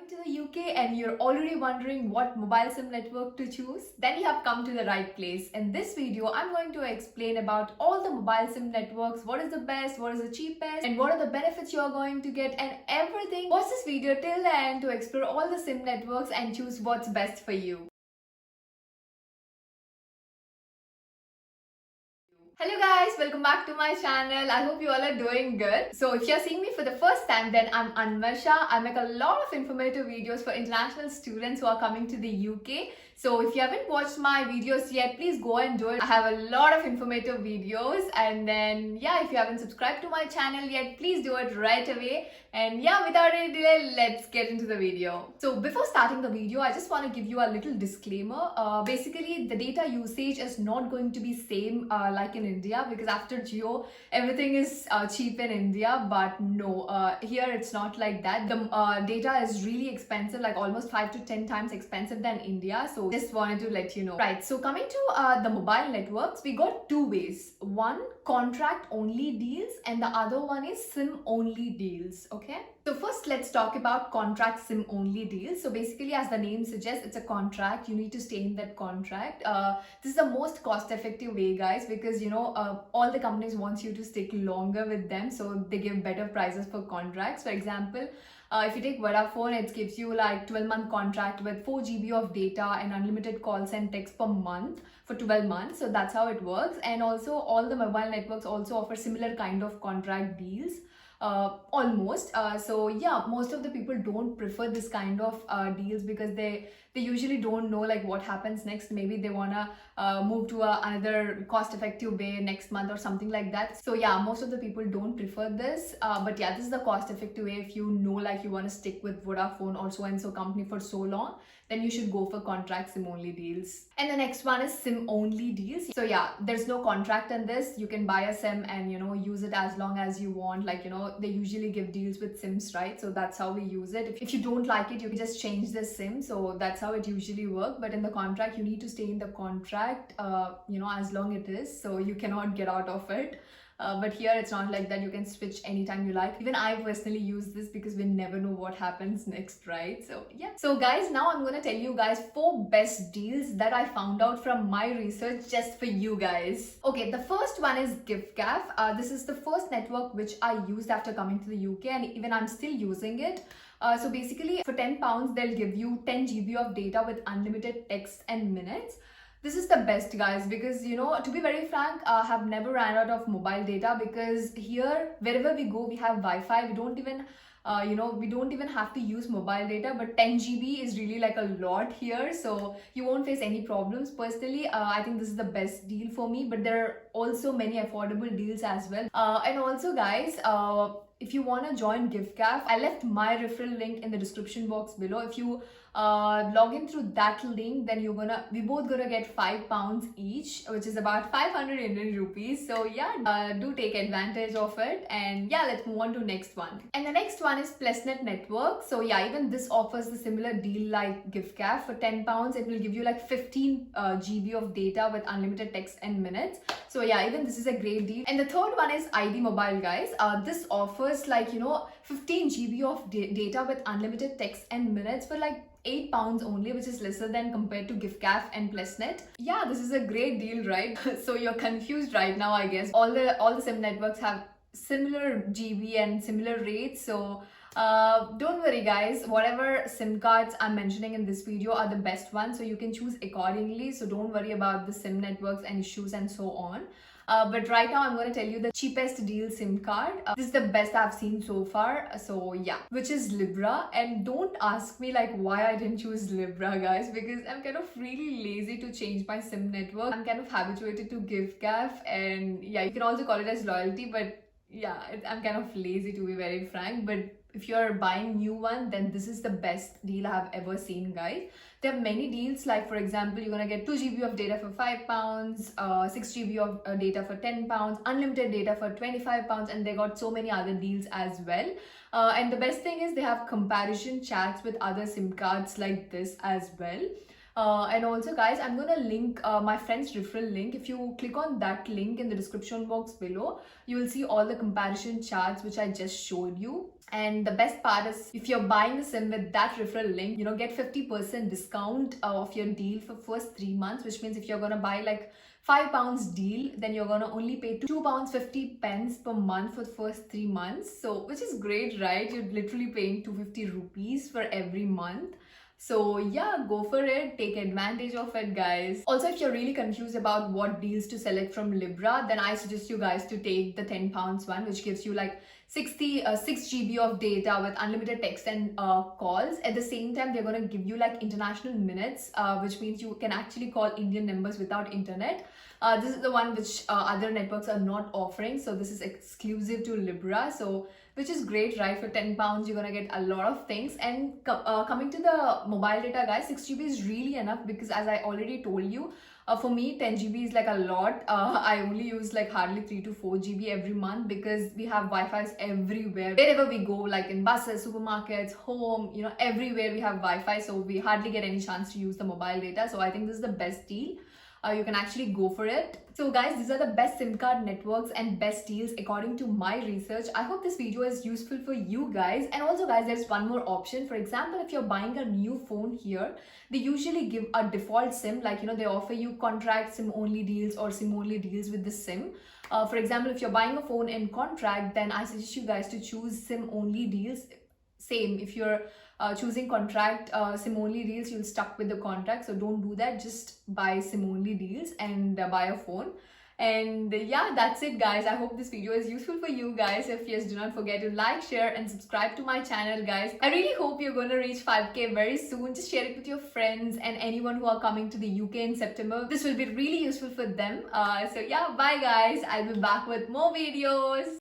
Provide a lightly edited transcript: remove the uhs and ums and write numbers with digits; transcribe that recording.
coming to the UK and you're already wondering what mobile SIM network to choose, then you have come to the right place. In this video, I'm going to explain about all the mobile SIM networks, what is the best, what is the cheapest, and what are the benefits you're going to get and everything. Watch this video till the end to explore all the SIM networks and choose what's best for you. Hello guys, welcome back to my channel. I hope you all are doing good. So if you're seeing me for the first time, then I'm Anvasha. I make a lot of informative videos for international students who are coming to the UK. So if you haven't watched my videos yet, please go and do it. I have a lot of informative videos, and then yeah, if you haven't subscribed to my channel yet, please do it right away. And yeah, without any delay, let's get into the video. So before starting the video, I just want to give you a little disclaimer. Basically, the data usage is not going to be same like in India, because after Jio, everything is cheap in India, but no, here it's not like that. The data is really expensive, like almost 5 to 10 times expensive than India. So just wanted to let you know. Right, so coming to the mobile networks, we got two ways. One, contract only deals, and the other one is SIM only deals. Okay, so first let's talk about contract SIM only deals. So basically, as the name suggests, it's a contract. You need to stay in that contract. This is the most cost effective way, guys, because all the companies wants you to stick longer with them, so they give better prices for contracts. For example, if you take Vodafone, it gives you like 12-month contract with 4 GB of data and unlimited calls and text per month for 12 months. So that's how it works. And also all the mobile networks also offer similar kind of contract deals. Almost. So yeah, most of the people don't prefer this kind of deals because they usually don't know like what happens next. Maybe they wanna move to another cost effective way next month or something like that. So yeah, most of the people don't prefer this, but yeah, this is the cost effective way. If you know like you want to stick with Vodafone or so and so company for so long, then you should go for contract SIM only deals. And the next one is SIM only deals. So yeah, there's no contract in this. You can buy a SIM and use it as long as you want. Like they usually give deals with SIMs, right? So that's how we use it. If you don't like it, you can just change the SIM. So that's how it usually works. But in the contract, you need to stay in the contract as long it is, so you cannot get out of it. But here it's not like that. You can switch anytime you like. Even I personally use this because we never know what happens next, right? So yeah. So guys, now I'm gonna tell you guys 4 best deals that I found out from my research just for you guys. Okay, the first one is Giffgaff. This is the first network which I used after coming to the UK, and even I'm still using it. So basically, for £10, they'll give you 10 GB of data with unlimited text and minutes. This is the best, guys, because to be very frank, I have never ran out of mobile data, because here wherever we go we have Wi-Fi. We don't even we don't even have to use mobile data, but 10 GB is really like a lot here, so you won't face any problems. Personally, I think this is the best deal for me, but there are also many affordable deals as well. And also guys, if you want to join Giffgaff, I left my referral link in the description box below. If you log in through that link, then we both gonna get £5 each, which is about 500 Indian rupees. So yeah, do take advantage of it. And yeah, let's move on to next one. And the next one is Plusnet Network. So yeah, even this offers the similar deal like Giffgaff. For £10, it will give you like 15 GB of data with unlimited text and minutes. So yeah, even this is a great deal. And the third one is ID Mobile, guys. This offers like 15 GB of data with unlimited text and minutes for like £8 only, which is lesser than compared to Giffgaff and Plusnet. Yeah, this is a great deal, right? So you're confused right now, I guess. All the SIM networks have similar GB and similar rates, so don't worry guys, whatever SIM cards I'm mentioning in this video are the best ones, so you can choose accordingly. So don't worry about the SIM networks and issues and so on. But right now I'm going to tell you the cheapest deal SIM card. This is the best I've seen so far. So yeah, which is Libra. And don't ask me like why I didn't choose Libra, guys, because I'm kind of really lazy to change my SIM network. I'm kind of habituated to Giffgaff, and yeah, you can also call it as loyalty, but yeah, I'm kind of lazy to be very frank. But if you're buying new one, then this is the best deal I have ever seen, guys. There are many deals, like for example, you're gonna get 2 GB of data for £5, 6 GB of data for £10, unlimited data for £25, and they got so many other deals as well. And the best thing is they have comparison chats with other SIM cards like this as well. And also guys, I'm gonna link my friend's referral link. If you click on that link in the description box below, you will see all the comparison charts which I just showed you. And the best part is, if you're buying a sim with that referral link, get 50% discount of your deal for first 3 months, which means if you're gonna buy like £5 deal, then you're gonna only pay £2.50 per month for the first 3 months. So which is great, right? You're literally paying 250 rupees for every month. So yeah, go for it, take advantage of it guys. Also, if you're really confused about what deals to select from Libra, then I suggest you guys to take the £10 one, which gives you like 6 GB of data with unlimited text and calls. At the same time, they're going to give you like international minutes, which means you can actually call Indian numbers without internet. This is the one which other networks are not offering, so this is exclusive to Libra, so which is great, right? For £10 you're gonna get a lot of things. And coming to the mobile data guys, 6 GB is really enough, because as I already told you, for me 10 GB is like a lot. I only use like hardly 3 to 4 GB every month, because we have Wi-Fi's everywhere. Wherever we go, like in buses, supermarkets, home, everywhere we have Wi-Fi, so we hardly get any chance to use the mobile data. So I think this is the best deal. You can actually go for it. So guys, these are the best SIM card networks and best deals according to my research. I hope this video is useful for you guys. And also guys, there's one more option. For example, if you're buying a new phone here, they usually give a default SIM, like they offer you contract SIM only deals or SIM only deals with the SIM. For example, if you're buying a phone in contract, then I suggest you guys to choose SIM only deals. Same, if you're choosing contract SIM only deals, you'll stuck with the contract, so don't do that. Just buy SIM only deals and buy a phone. And yeah, that's it guys. I hope this video is useful for you guys. If yes, do not forget to like, share and subscribe to my channel guys. I really hope you're going to reach 5k very soon. Just share it with your friends and anyone who are coming to the UK in September. This will be really useful for them. So yeah, bye guys, I'll be back with more videos.